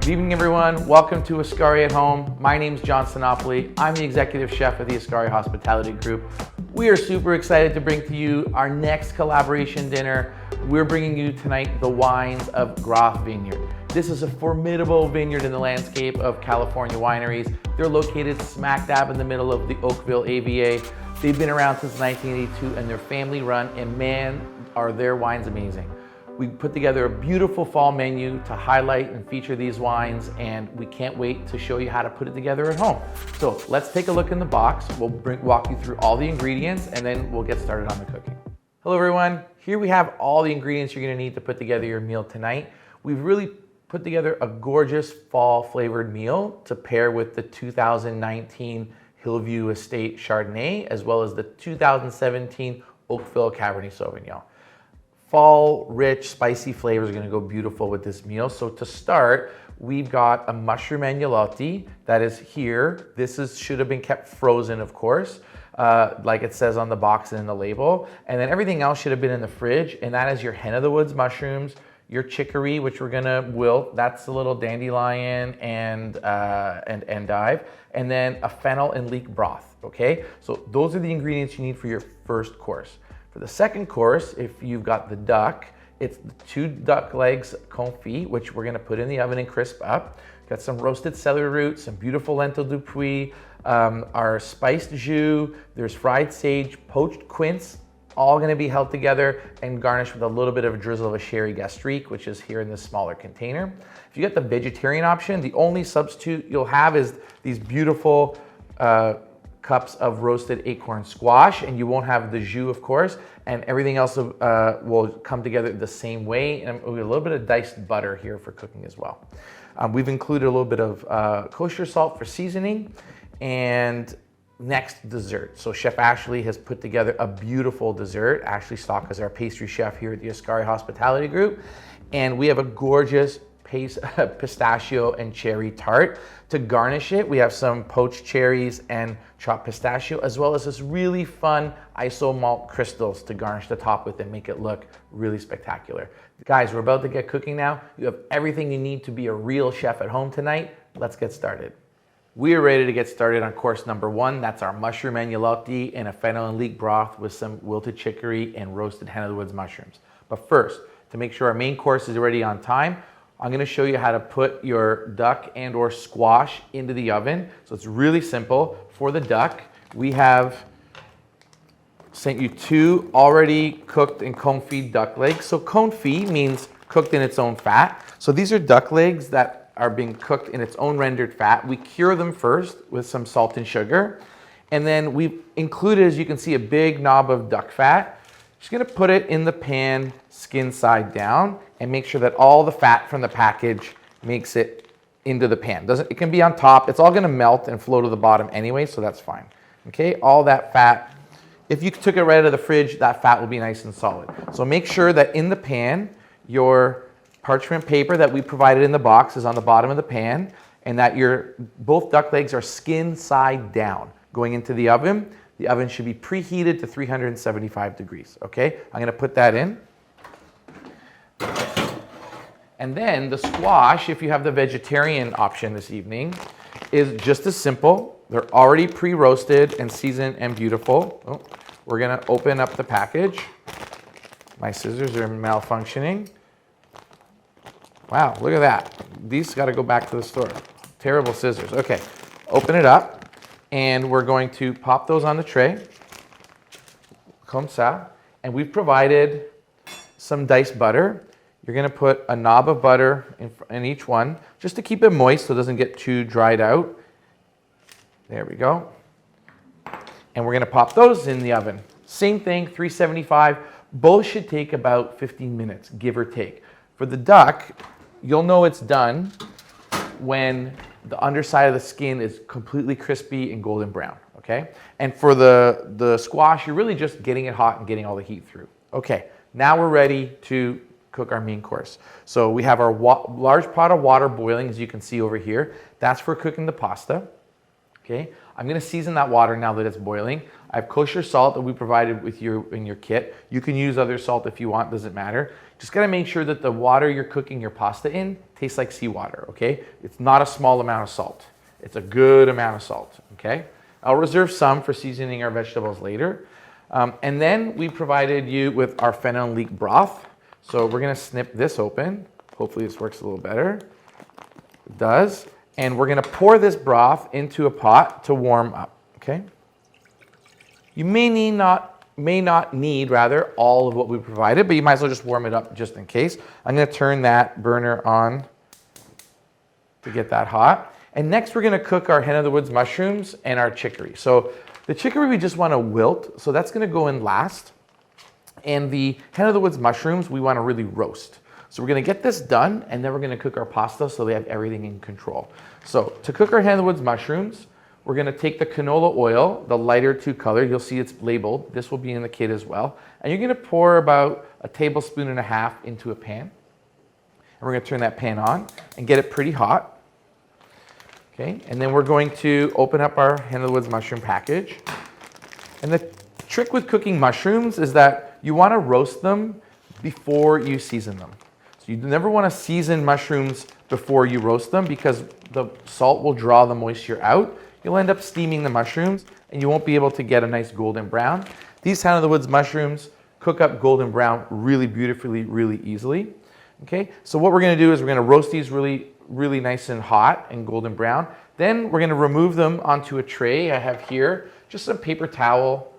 Good evening, everyone. Welcome to Ascari at Home. My name is John Sinopoli. I'm the Executive Chef of the Ascari Hospitality Group. We are super excited to bring to you our next collaboration dinner. We're bringing you tonight the wines of Groth Vineyard. This is a formidable vineyard in the landscape of California wineries. They're located smack dab in the middle of the Oakville AVA. They've been around since 1982 and they're family run, and man, are their wines amazing. We put together a beautiful fall menu to highlight and feature these wines, and we can't wait to show you how to put it together at home. So let's take a look in the box. We'll walk you through all the ingredients, and then we'll get started on the cooking. Hello everyone. Here we have all the ingredients you're gonna need to put together your meal tonight. We've really put together a gorgeous fall flavored meal to pair with the 2019 Hillview Estate Chardonnay, as well as the 2017 Oakville Cabernet Sauvignon. Fall, rich, spicy flavors are gonna go beautiful with this meal. So to start, we've got a mushroom agnolotti that is here. Should have been kept frozen, of course, like it says on the box and in the label. And then everything else should have been in the fridge. And that is your hen of the woods mushrooms, your chicory, which we're gonna wilt. That's a little dandelion and endive. And then a fennel and leek broth, okay? So those are the ingredients you need for your first course. For the second course, if you've got the duck, it's the 2 duck legs confit, which we're gonna put in the oven and crisp up. Got some roasted celery roots, some beautiful lentil du puy, our spiced jus, there's fried sage, poached quince, all gonna be held together and garnished with a little bit of a drizzle of a sherry gastrique, which is here in this smaller container. If you get the vegetarian option, the only substitute you'll have is these beautiful cups of roasted acorn squash, and you won't have the jus, of course, and everything else will come together the same way, and a little bit of diced butter here for cooking as well. We've included a little bit of kosher salt for seasoning, and next, dessert. So Chef Ashley has put together a beautiful dessert. Ashley Stock is our pastry chef here at the Ascari Hospitality Group, and we have a gorgeous pistachio and cherry tart. To garnish it, we have some poached cherries and chopped pistachio, as well as this really fun iso malt crystals to garnish the top with and make it look really spectacular. Guys, we're about to get cooking now. You have everything you need to be a real chef at home tonight. Let's get started. We are ready to get started on course number 1. That's our mushroom agnolotti and a fennel and leek broth with some wilted chicory and roasted hen of the woods mushrooms. But first, to make sure our main course is ready on time, I'm gonna show you how to put your duck and or squash into the oven. So it's really simple. For the duck, we have sent you 2 already cooked and confit duck legs. So confit means cooked in its own fat. So these are duck legs that are being cooked in its own rendered fat. We cure them first with some salt and sugar. And then we've included, as you can see, a big knob of duck fat. Just gonna put it in the pan, skin side down, and make sure that all the fat from the package makes it into the pan. It can be on top. It's all gonna melt and flow to the bottom anyway, so that's fine. Okay, all that fat, if you took it right out of the fridge, that fat will be nice and solid. So make sure that in the pan, your parchment paper that we provided in the box is on the bottom of the pan, and that both duck legs are skin side down going into the oven. The oven should be preheated to 375 degrees, okay? I'm gonna put that in. And then the squash, if you have the vegetarian option this evening, is just as simple. They're already pre-roasted and seasoned and beautiful. Oh, we're gonna open up the package. My scissors are malfunctioning. Wow, look at that. These gotta go back to the store. Terrible scissors. Okay, open it up. And we're going to pop those on the tray, comme ça. And we've provided some diced butter. You're gonna put a knob of butter in each one, just to keep it moist so it doesn't get too dried out. There we go. And we're gonna pop those in the oven. Same thing, 375. Both should take about 15 minutes, give or take. For the duck, you'll know it's done when the underside of the skin is completely crispy and golden brown, okay? And for the squash, you're really just getting it hot and getting all the heat through. Okay, now we're ready to cook our main course. So we have our large pot of water boiling, as you can see over here. That's for cooking the pasta, okay? I'm gonna season that water now that it's boiling. I have kosher salt that we provided with you in your kit. You can use other salt if you want, doesn't matter. Just gotta make sure that the water you're cooking your pasta in tastes like seawater, okay? It's not a small amount of salt. It's a good amount of salt, okay? I'll reserve some for seasoning our vegetables later. And then we provided you with our fennel and leek broth. So we're gonna snip this open. Hopefully this works a little better. It does. And we're gonna pour this broth into a pot to warm up, okay? You may not need all of what we provided, but you might as well just warm it up just in case. I'm gonna turn that burner on to get that hot. And next we're gonna cook our hen of the woods mushrooms and our chicory. So the chicory we just wanna wilt, so that's gonna go in last. And the hen of the woods mushrooms we wanna really roast. So we're gonna get this done and then we're gonna cook our pasta so we have everything in control. So to cook our hen of the woods mushrooms, we're gonna take the canola oil, the lighter 2 color, you'll see it's labeled. This will be in the kit as well. And you're gonna pour about 1.5 tablespoons into a pan. And we're gonna turn that pan on and get it pretty hot. Okay, and then we're going to open up our hen of the woods mushroom package. And the trick with cooking mushrooms is that you wanna roast them before you season them. So you never wanna season mushrooms before you roast them because the salt will draw the moisture out. You'll end up steaming the mushrooms and you won't be able to get a nice golden brown. These hen of the woods mushrooms cook up golden brown really beautifully, really easily. Okay, so what we're gonna do is we're gonna roast these really nice and hot and golden brown. Then we're gonna remove them onto a tray. I have here just some paper towel,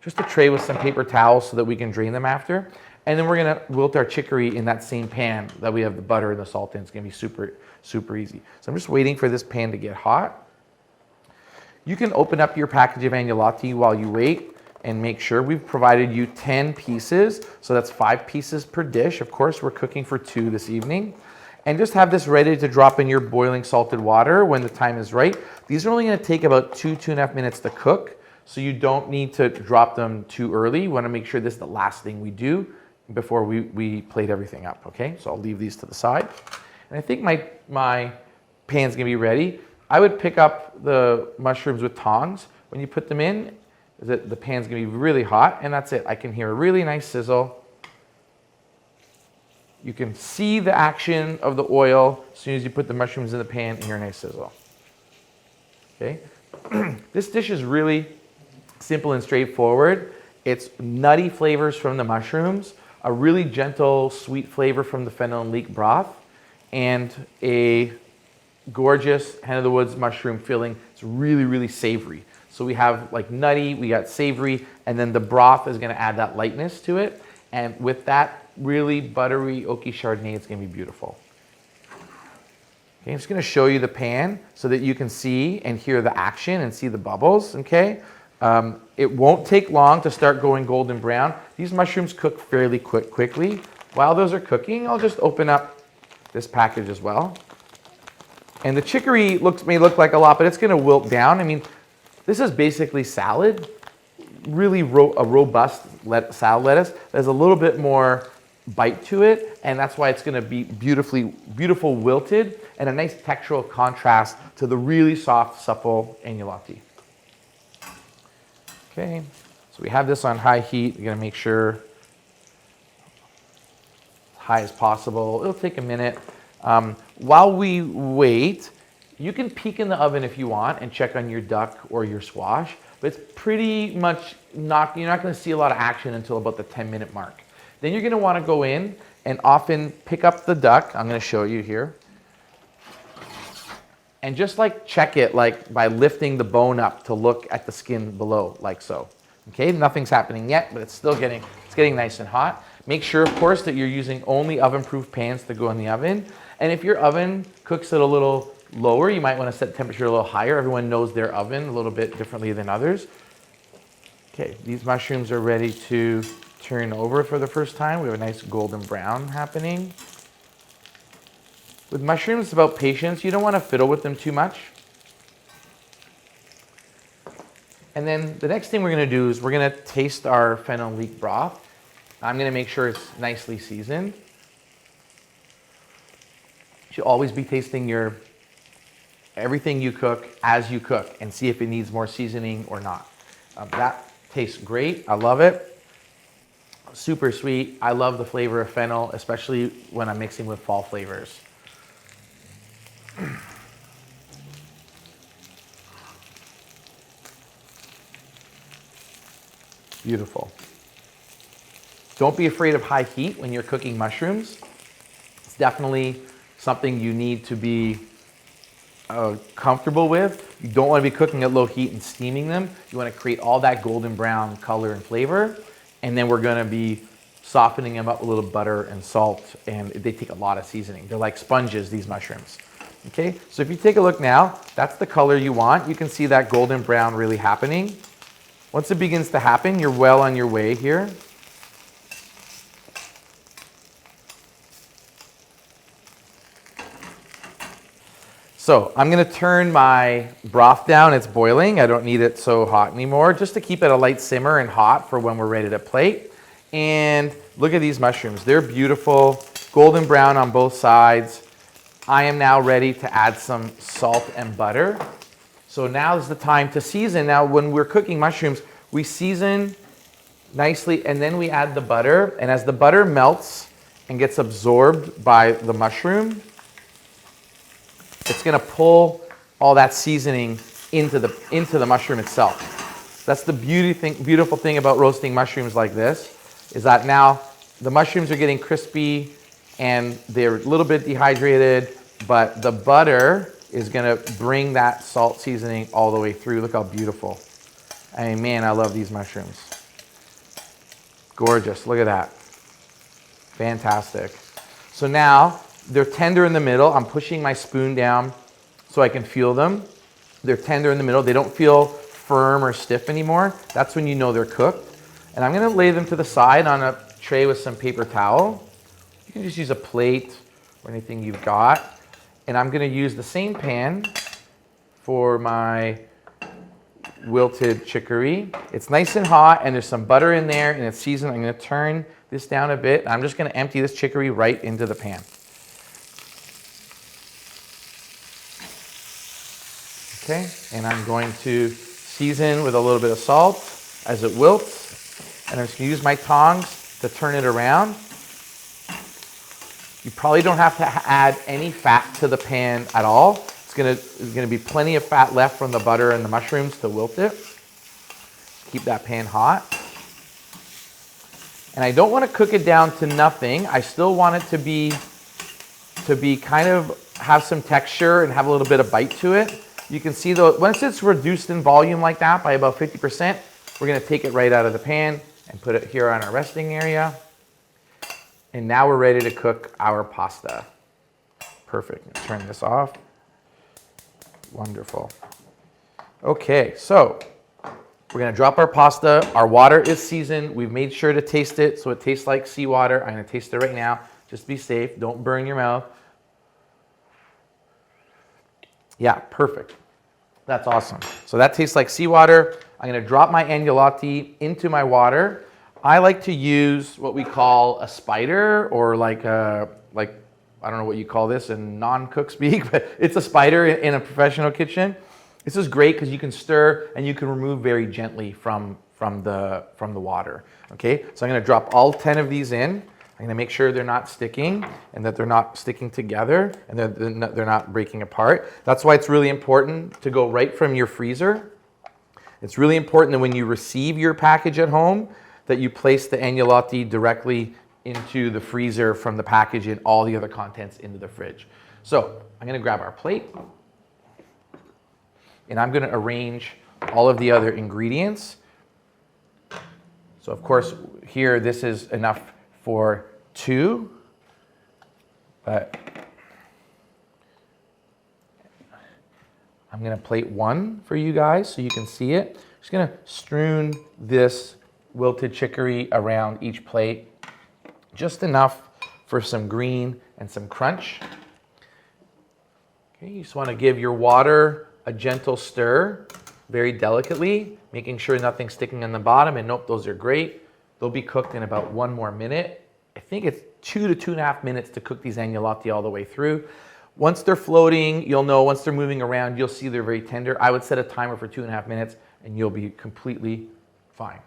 just a tray with some paper towels so that we can drain them after. And then we're gonna wilt our chicory in that same pan that we have the butter and the salt in. It's gonna be super, super easy. So I'm just waiting for this pan to get hot. You can open up your package of agnolotti while you wait and make sure. We've provided you 10 pieces, so that's 5 pieces per dish. Of course, we're cooking for 2 this evening. And just have this ready to drop in your boiling salted water when the time is right. These are only gonna take about 2.5 minutes to cook, so you don't need to drop them too early. You wanna make sure this is the last thing we do before we plate everything up, okay? So I'll leave these to the side. And I think my pan's gonna be ready. I would pick up the mushrooms with tongs. When you put them in, the pan's gonna be really hot, and that's it. I can hear a really nice sizzle. You can see the action of the oil as soon as you put the mushrooms in the pan and hear a nice sizzle. Okay? This dish is really simple and straightforward. It's nutty flavors from the mushrooms, a really gentle, sweet flavor from the fennel and leek broth, and a gorgeous hen of the woods mushroom filling. It's really, really savory. So we have like nutty, we got savory, and then the broth is gonna add that lightness to it. And with that really buttery, oaky Chardonnay, it's gonna be beautiful. Okay, I'm just gonna show you the pan so that you can see and hear the action and see the bubbles, okay? It won't take long to start going golden brown. These mushrooms cook fairly quickly. While those are cooking, I'll just open up this package as well. And the chicory may look like a lot, but it's gonna wilt down. I mean, this is basically salad, really a robust salad lettuce. There's a little bit more bite to it, and that's why it's gonna be beautiful wilted and a nice textural contrast to the really soft, supple agnolotti. Okay, so we have this on high heat. We're gonna make sure high as possible. It'll take a minute. While we wait, you can peek in the oven if you want and check on your duck or your squash, but it's pretty much you're not gonna see a lot of action until about the 10-minute mark. Then you're gonna wanna go in and often pick up the duck. I'm gonna show you here. And just like check it like by lifting the bone up to look at the skin below, like so. Okay, nothing's happening yet, but it's getting nice and hot. Make sure, of course, that you're using only oven-proof pans to go in the oven. And if your oven cooks it a little lower, you might want to set the temperature a little higher. Everyone knows their oven a little bit differently than others. Okay, these mushrooms are ready to turn over for the first time. We have a nice golden brown happening. With mushrooms, it's about patience. You don't want to fiddle with them too much. And then the next thing we're going to do is we're going to taste our fennel and leek broth. I'm going to make sure it's nicely seasoned. You should always be tasting your everything you cook as you cook and see if it needs more seasoning or not. That tastes great. I love it. Super sweet. I love the flavor of fennel, especially when I'm mixing with fall flavors. Beautiful. Don't be afraid of high heat when you're cooking mushrooms. It's definitely something you need to be comfortable with. You don't want to be cooking at low heat and steaming them. You want to create all that golden brown color and flavor. And then we're going to be softening them up with a little butter and salt. And they take a lot of seasoning. They're like sponges, these mushrooms. Okay, so if you take a look now, that's the color you want. You can see that golden brown really happening. Once it begins to happen, you're well on your way here. So I'm going to turn my broth down. It's boiling. I don't need it so hot anymore, just to keep it a light simmer and hot for when we're ready to plate. And look at these mushrooms. They're beautiful, golden brown on both sides. I am now ready to add some salt and butter. So now is the time to season. Now when we're cooking mushrooms, we season nicely and then we add the butter. And as the butter melts and gets absorbed by the mushroom, it's going to pull all that seasoning into the mushroom itself. That's the beautiful thing about roasting mushrooms like this, is that now the mushrooms are getting crispy and they're a little bit dehydrated, but the butter is going to bring that salt seasoning all the way through. Look how beautiful. I mean, man, I love these mushrooms. Gorgeous. Look at that. Fantastic. So now they're tender in the middle. I'm pushing my spoon down so I can feel them. They're tender in the middle. They don't feel firm or stiff anymore. That's when you know they're cooked. And I'm going to lay them to the side on a tray with some paper towel. You can just use a plate or anything you've got. And I'm going to use the same pan for my wilted chicory. It's nice and hot and there's some butter in there and it's seasoned. I'm going to turn this down a bit. I'm just going to empty this chicory right into the pan. Okay, and I'm going to season with a little bit of salt as it wilts. And I'm just going to use my tongs to turn it around. You probably don't have to add any fat to the pan at all. There's going to be plenty of fat left from the butter and the mushrooms to wilt it. Keep that pan hot. And I don't want to cook it down to nothing. I still want it to be kind of have some texture and have a little bit of bite to it. You can see though, once it's reduced in volume like that by about 50%, we're going to take it right out of the pan and put it here on our resting area. And now we're ready to cook our pasta. Perfect. Let's turn this off. Wonderful. Okay, so we're going to drop our pasta. Our water is seasoned. We've made sure to taste it so it tastes like seawater. I'm going to taste it right now. Just be safe. Don't burn your mouth. Yeah, perfect. That's awesome. So that tastes like seawater. I'm going to drop my agnolotti into my water. I like to use what we call a spider, or like I don't know what you call this in non-cook speak, but it's a spider in a professional kitchen. This is great because you can stir and you can remove very gently from the water. Okay, so I'm going to drop all 10 of these in. I'm going to make sure they're not sticking and that they're not sticking together and that they're not breaking apart. That's why it's really important to go right from your freezer. It's really important that when you receive your package at home, that you place the agnolotti directly into the freezer from the package and all the other contents into the fridge. So I'm going to grab our plate and I'm going to arrange all of the other ingredients. So of course here this is enough for 2, but I'm going to plate 1 for you guys so you can see it. Just going to strewn this wilted chicory around each plate, just enough for some green and some crunch. Okay, you just want to give your water a gentle stir, very delicately, making sure nothing's sticking on the bottom. And nope, those are great. They'll be cooked in about 1 more minute. I think it's 2 to 2.5 minutes to cook these agnolotti all the way through. Once they're floating, you'll know. Once they're moving around, you'll see they're very tender. I would set a timer for 2.5 minutes and you'll be completely fine.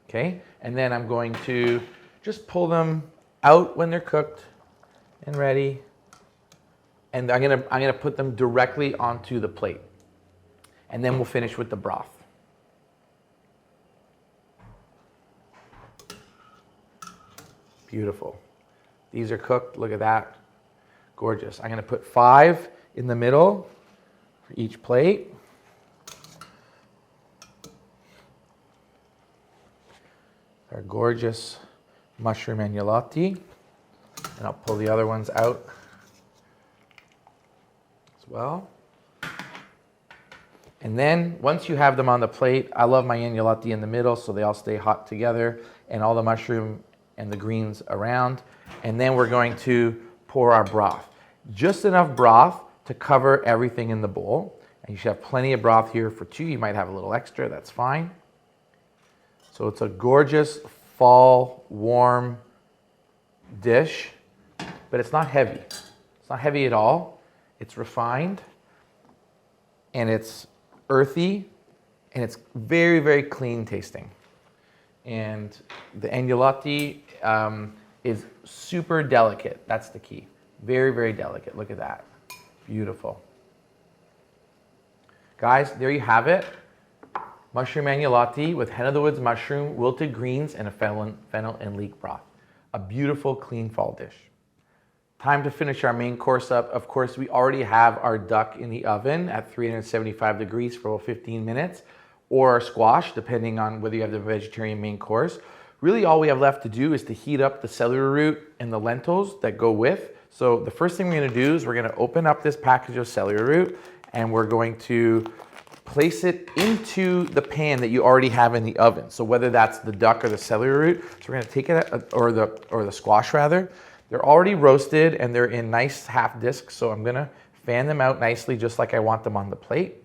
Okay, and then I'm going to just pull them out when they're cooked and ready. And I'm gonna put them directly onto the plate. And then we'll finish with the broth. Beautiful. These are cooked, look at that. Gorgeous. I'm gonna put 5 in the middle for each plate. Our gorgeous mushroom agnolotti. And I'll pull the other ones out as well. And then once you have them on the plate, I love my agnolotti in the middle so they all stay hot together and all the mushroom and the greens around. And then we're going to pour our broth. Just enough broth to cover everything in the bowl. And you should have plenty of broth here for 2. You might have a little extra, that's fine. So it's a gorgeous fall warm dish, but it's not heavy. It's not heavy at all. It's refined and it's earthy and it's very, very clean tasting. And the agnolotti is super delicate. That's the key. Very, very delicate. Look at that. Beautiful. Guys, there you have it. Mushroom agnolotti with hen of the woods mushroom, wilted greens, and a fennel and leek broth. A beautiful, clean fall dish. Time to finish our main course up. Of course, we already have our duck in the oven at 375 degrees for about 15 minutes, or our squash, depending on whether you have the vegetarian main course. Really, all we have left to do is to heat up the celery root and the lentils that go with. So the first thing we're gonna do is we're gonna open up this package of celery root and we're going to place it into the pan that you already have in the oven. So whether that's the duck or the celery root, so we're gonna take it, or the squash rather. They're already roasted and they're in nice half discs, so I'm gonna fan them out nicely just like I want them on the plate.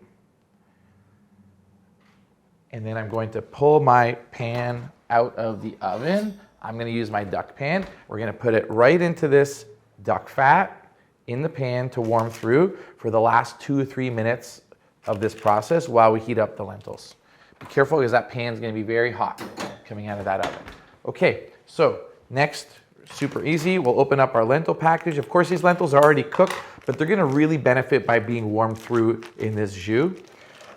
And then I'm going to pull my pan out of the oven. I'm gonna use my duck pan. We're gonna put it right into this duck fat in the pan to warm through for the last 2 or 3 minutes of this process while we heat up the lentils. Be careful because that pan is going to be very hot coming out of that oven. Okay, so next, super easy, we'll open up our lentil package. Of course, these lentils are already cooked, but they're going to really benefit by being warmed through in this jus.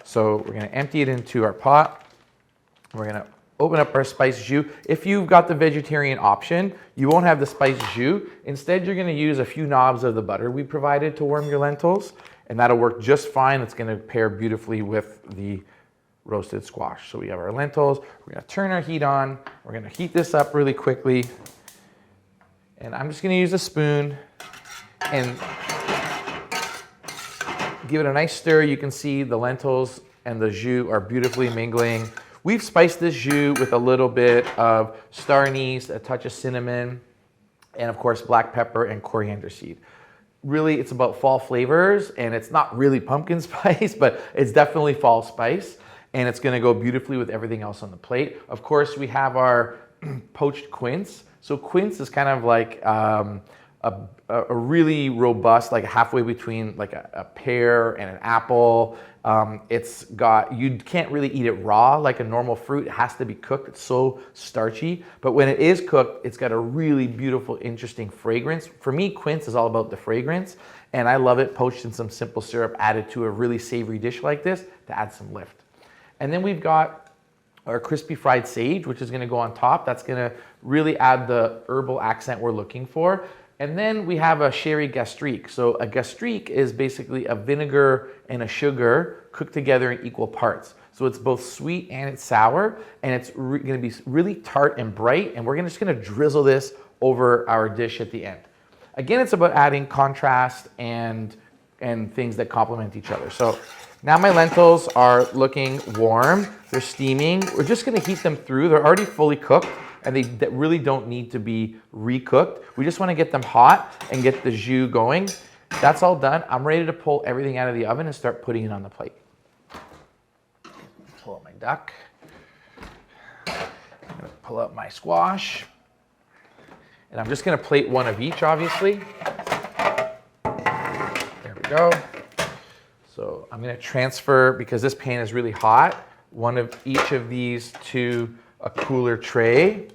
So we're going to empty it into our pot. We're going to open up our spice jus. If you've got the vegetarian option, you won't have the spice jus. Instead, you're going to use a few knobs of the butter we provided to warm your lentils. And that'll work just fine. It's gonna pair beautifully with the roasted squash. So we have our lentils. We're gonna turn our heat on. We're gonna heat this up really quickly. And I'm just gonna use a spoon and give it a nice stir. You can see the lentils and the jus are beautifully mingling. We've spiced this jus with a little bit of star anise, a touch of cinnamon, and of course black pepper and coriander seed. Really, it's about fall flavors, and it's not really pumpkin spice, but it's definitely fall spice, and it's gonna go beautifully with everything else on the plate. Of course, we have our poached quince. So quince is kind of like a really robust, like halfway between like a pear and an apple. It's got, you can't really eat it raw like a normal fruit. It has to be cooked. It's so starchy. But when it is cooked, it's got a really beautiful, interesting fragrance. For me, quince is all about the fragrance. And I love it poached in some simple syrup added to a really savory dish like this to add some lift. And then we've got our crispy fried sage, which is gonna go on top. That's gonna really add the herbal accent we're looking for. And then we have a sherry gastrique. So a gastrique is basically a vinegar and a sugar cooked together in equal parts. So it's both sweet and it's sour, and it's gonna be really tart and bright, and we're just gonna drizzle this over our dish at the end. Again, it's about adding contrast and things that complement each other. So now my lentils are looking warm, they're steaming. We're just gonna heat them through. They're already fully cooked, and they really don't need to be recooked. We just wanna get them hot and get the jus going. That's all done. I'm ready to pull everything out of the oven and start putting it on the plate. Pull out my duck. I'm gonna pull out my squash. And I'm just gonna plate one of each, obviously. go. So I'm gonna transfer, because this pan is really hot, one of each of these to a cooler tray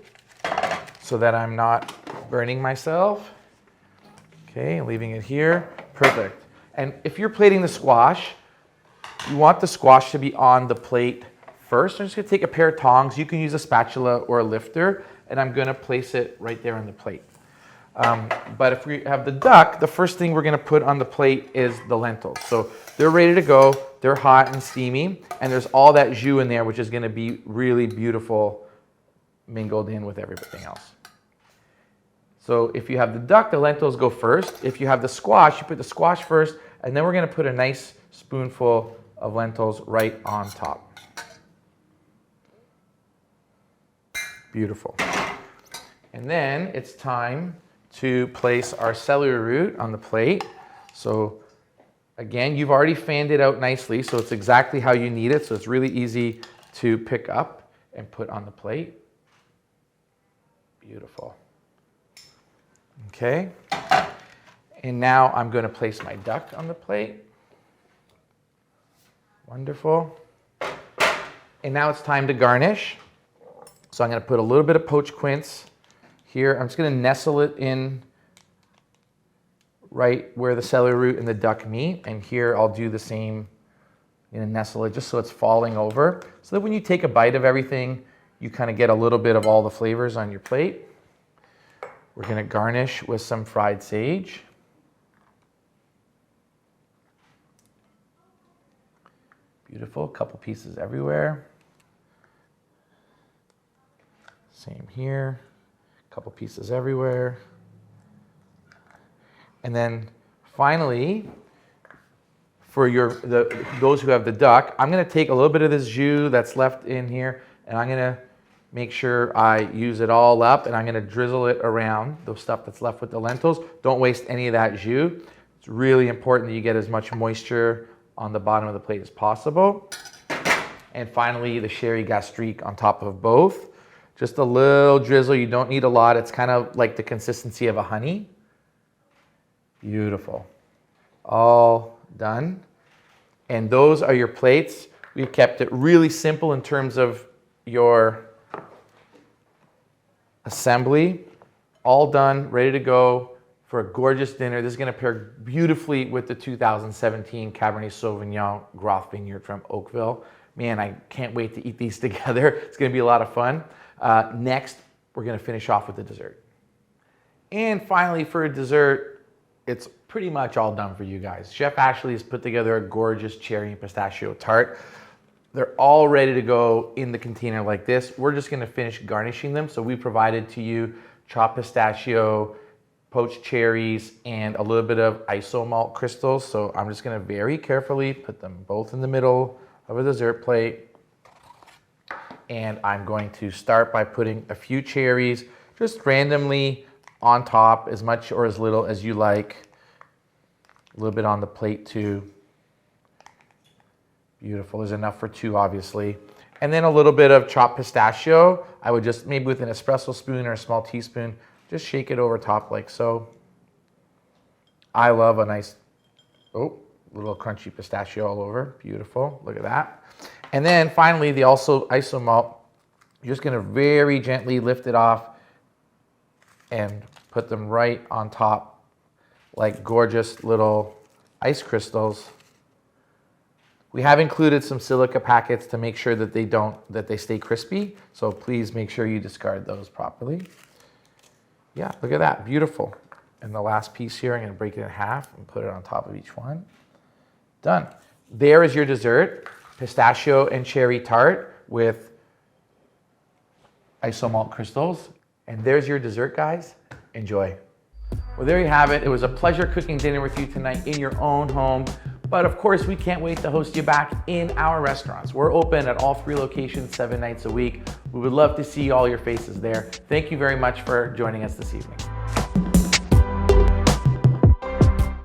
so that I'm not burning myself. Okay, leaving it here, perfect. And if you're plating the squash, you want the squash to be on the plate first. I'm just gonna take a pair of tongs. You can use a spatula or a lifter, and I'm gonna place it right there on the plate. But if we have the duck, the first thing we're gonna put on the plate is the lentils. So they're ready to go, they're hot and steamy, and there's all that jus in there, which is gonna be really beautiful mingled in with everything else. So if you have the duck, the lentils go first. If you have the squash, you put the squash first, and then we're gonna put a nice spoonful of lentils right on top. Beautiful. And then it's time to place our celery root on the plate. So again, you've already fanned it out nicely, so it's exactly how you need it. So it's really easy to pick up and put on the plate. Beautiful. Okay. And now I'm going to place my duck on the plate. Wonderful. And now it's time to garnish. So I'm going to put a little bit of poached quince here. I'm just going to nestle it in right where the celery root and the duck meet. And here I'll do the same. I'm going to nestle it just so it's falling over, so that when you take a bite of everything, you kind of get a little bit of all the flavors on your plate. We're going to garnish with some fried sage. Beautiful, a couple pieces everywhere. Same here, a couple pieces everywhere. And then finally, for those who have the duck, I'm gonna take a little bit of this jus that's left in here, and I'm gonna make sure I use it all up, and I'm gonna drizzle it around the stuff that's left with the lentils. Don't waste any of that jus. It's really important that you get as much moisture on the bottom of the plate as possible. And finally, the sherry gastrique on top of both. Just a little drizzle, you don't need a lot. It's kind of like the consistency of a honey. Beautiful. All done. And those are your plates. We've kept it really simple in terms of your assembly. All done, ready to go for a gorgeous dinner. This is gonna pair beautifully with the 2017 Cabernet Sauvignon Groth Vineyard from Oakville. Man, I can't wait to eat these together. It's gonna be a lot of fun. Next, we're gonna finish off with the dessert. And finally, for a dessert, it's pretty much all done for you guys. Chef Ashley has put together a gorgeous cherry and pistachio tart. They're all ready to go in the container like this. We're just gonna finish garnishing them. So we provided to you chopped pistachio, poached cherries, and a little bit of iso malt crystals. So I'm just gonna very carefully put them both in the middle of a dessert plate. And I'm going to start by putting a few cherries just randomly on top, as much or as little as you like. A little bit on the plate too. Beautiful, there's enough for two, obviously. And then a little bit of chopped pistachio. I would just, maybe with an espresso spoon or a small teaspoon, just shake it over top like so. I love a nice, little crunchy pistachio all over. Beautiful, look at that. And then finally, the iso malt, you're just gonna very gently lift it off and put them right on top like gorgeous little ice crystals. We have included some silica packets to make sure that they stay crispy. So please make sure you discard those properly. Yeah, look at that, beautiful. And the last piece here, I'm gonna break it in half and put it on top of each one. Done. There is your dessert, pistachio and cherry tart with iso malt crystals. And there's your dessert, guys. Enjoy. Well, there you have it. It was a pleasure cooking dinner with you tonight in your own home. But of course, we can't wait to host you back in our restaurants. We're open at all 3 locations 7 nights a week. We would love to see all your faces there. Thank you very much for joining us this evening.